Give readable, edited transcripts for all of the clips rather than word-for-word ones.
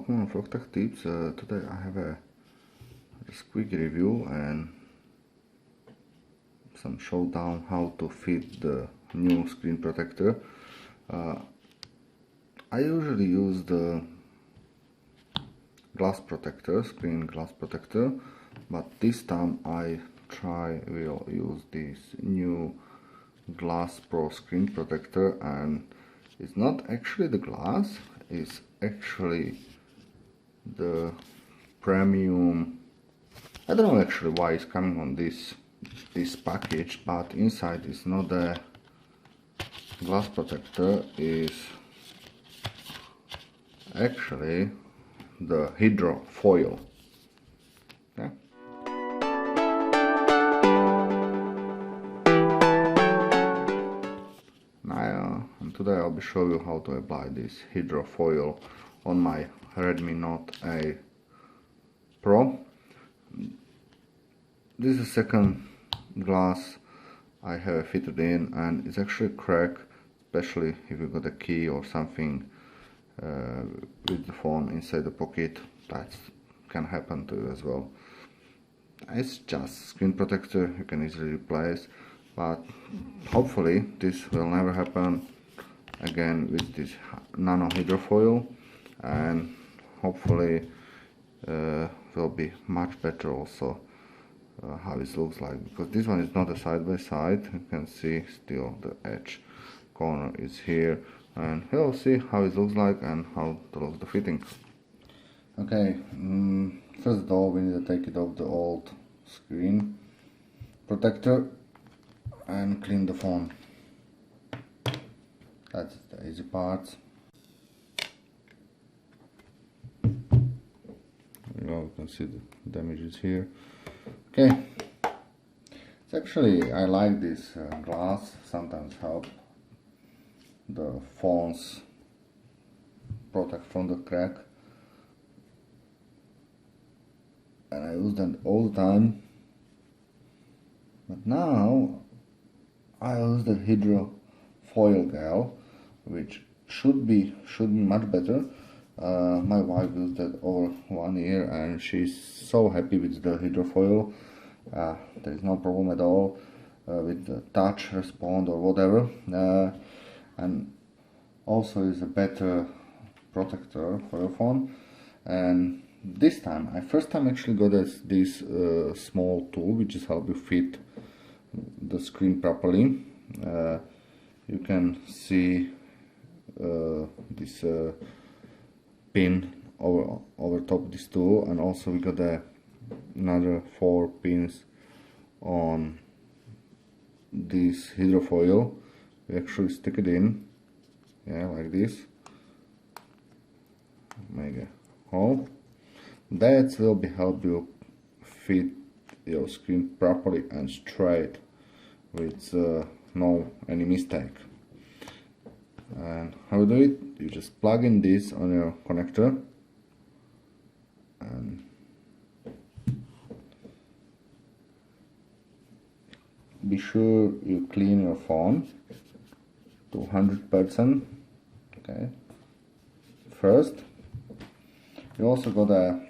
welcome on Frog Tech Tips. Today I have a just quick review and some showdown how to fit the new screen protector. I usually use the glass protector, screen glass protector, but this time I will use this new Glass Pro screen protector, and it's not actually the glass, it's actually the premium. I don't know actually why it's coming on this package, but inside is not a glass protector, is actually the hydro foil. Okay. And today I'll be showing you how to apply this hydro foil on my Redmi Note A Pro. This is the second glass I have fitted in, and it's actually cracked, especially if you got a key or something with the phone inside the pocket. That can happen to you as well. It's just screen protector, you can easily replace, but hopefully this will never happen again with this nano hydrofoil, and hopefully will be much better also how it looks like, because this one is not a side by side. You can see still the edge corner is here, and we'll see how it looks like and how to look the fitting. Okay, first of all we need to take it off the old screen protector and clean the phone. That's the easy part. You can see the damages here. Okay, it's actually, I like this glass, sometimes help the phones protect from the crack, and I use them all the time. But now I use the hydro foil gel, which should be much better. My wife used that over 1 year and she's so happy with the hydrofoil. There is no problem at all with the touch response or whatever, and also is a better protector for your phone. And this time, first time actually got this small tool which is help you fit the screen properly. You can see this pin over top of this tool, and also we got another 4 pins on this hydrofoil. We actually stick it in, yeah, like this, make a hole. That will help you fit your screen properly and straight with no any mistake. And how to do it? You just plug in this on your connector, and be sure you clean your phone to 100%. Okay. First, you also got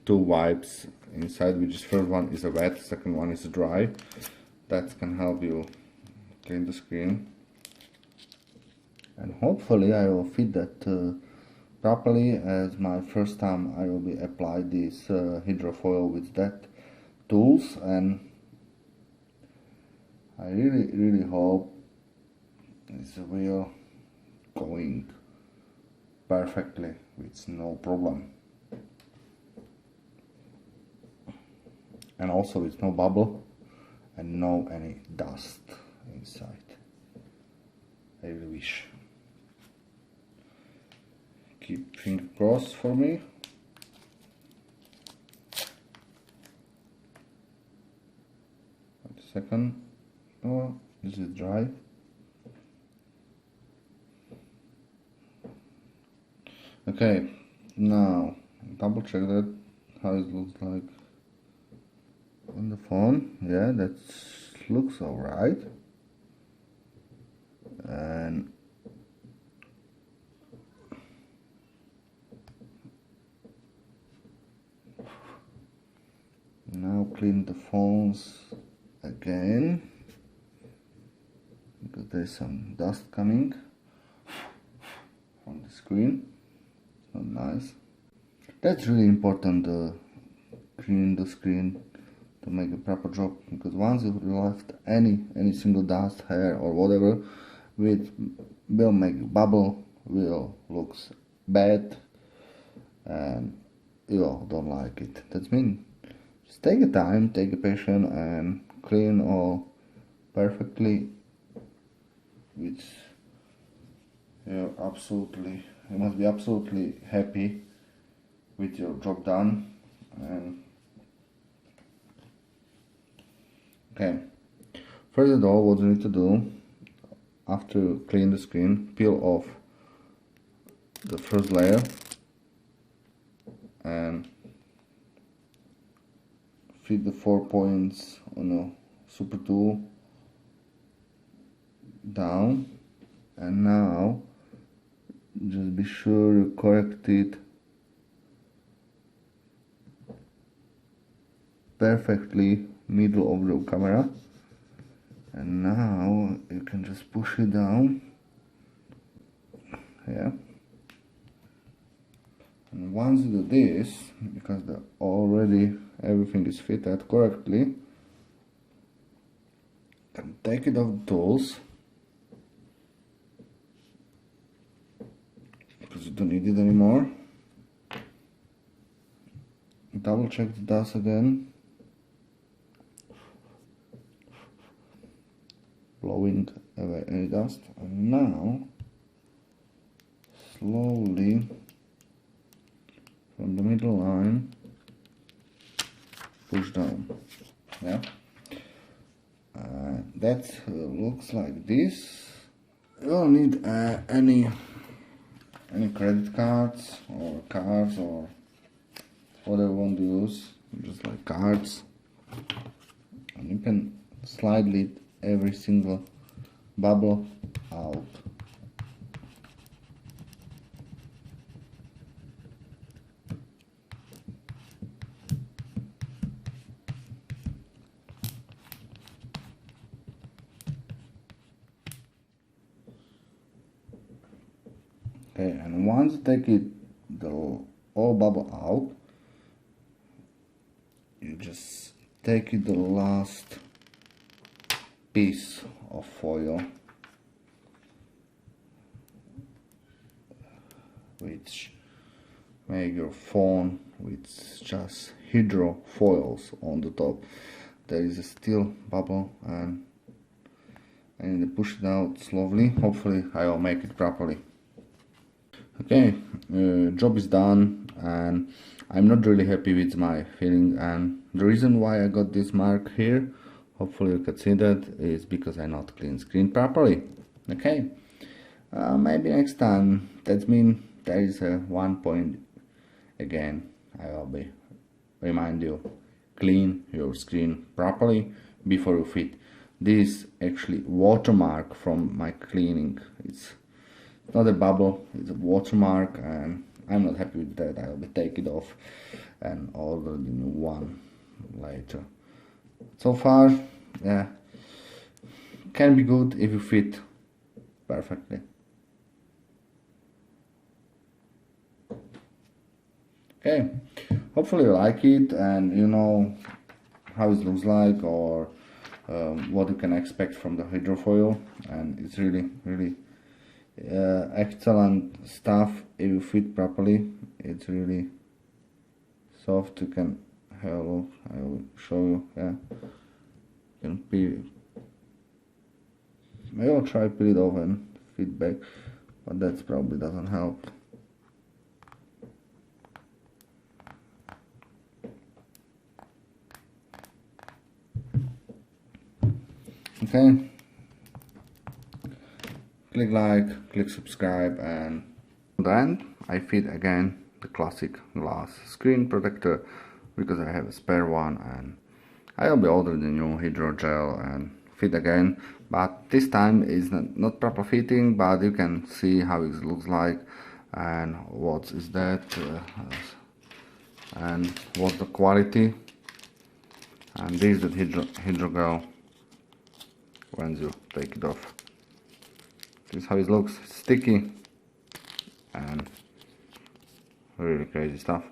2 wipes inside, which is first one is a wet, second one is a dry. That can help you clean the screen. And hopefully I will fit that properly, as my first time I will be apply this hydrofoil with that tools, and I really hope this will going perfectly with no problem, and also with no bubble and no any dust inside. I really wish. Keep finger crossed for me. Wait a second. Oh, this is dry. Okay, now double check that how it looks like on the phone. Yeah, that looks alright. And clean the phones again because there's some dust coming on the screen. It's not nice. That's really important to clean the screen to make a proper job, because once you left any single dust, hair or whatever, it will make a bubble, will looks bad, and you don't like it. That means just take a time, take a patience, and clean all perfectly, which you must be absolutely happy with your job done. And okay, first of all, what you need to do after you clean the screen, peel off the first layer and fit the 4 points on a super tool down, and now just be sure you correct it perfectly middle of the camera, and now you can just push it down, yeah. And once you do this, because already everything is fitted correctly, you can take it off the tools because you don't need it anymore. Double check the dust again, blowing away any dust, and now slowly from the middle line push down, yeah. That looks like this. You don't need any credit cards or whatever you want to use, just like cards, and you can slide every single bubble out. Okay, and once you take the all bubble out, you just take the last piece of foil, which make your phone with just hydro foils on the top. There is a still bubble, and I need to push it out slowly. Hopefully I will make it properly. Okay, job is done, and I'm not really happy with my feeling, and the reason why I got this mark here, hopefully you can see that, is because I not clean screen properly. Okay, maybe next time. That means there is a 1 point again. I will be remind you, clean your screen properly before you fit. This actually watermark from my cleaning. It's not a bubble, it's a watermark, and I'm not happy with that. I will be take it off and order the new one later. So far, yeah, can be good if you fit perfectly. Okay, hopefully you like it, and you know how it looks like, or what you can expect from the hydrofoil, and it's really excellent stuff if you fit properly. It's really soft. You can have a look. I will show you. Yeah, you can peel. Maybe I'll try peel it off and fit back, but that probably doesn't help. Okay, click like, click subscribe, and then I fit again the classic glass screen protector because I have a spare one, and I'll be ordering the new hydrogel and fit again, but this time is not proper fitting, but you can see how it looks like and what is that and what's the quality. And this is the hydrogel when you take it off. This is how it looks. It's sticky and really crazy stuff.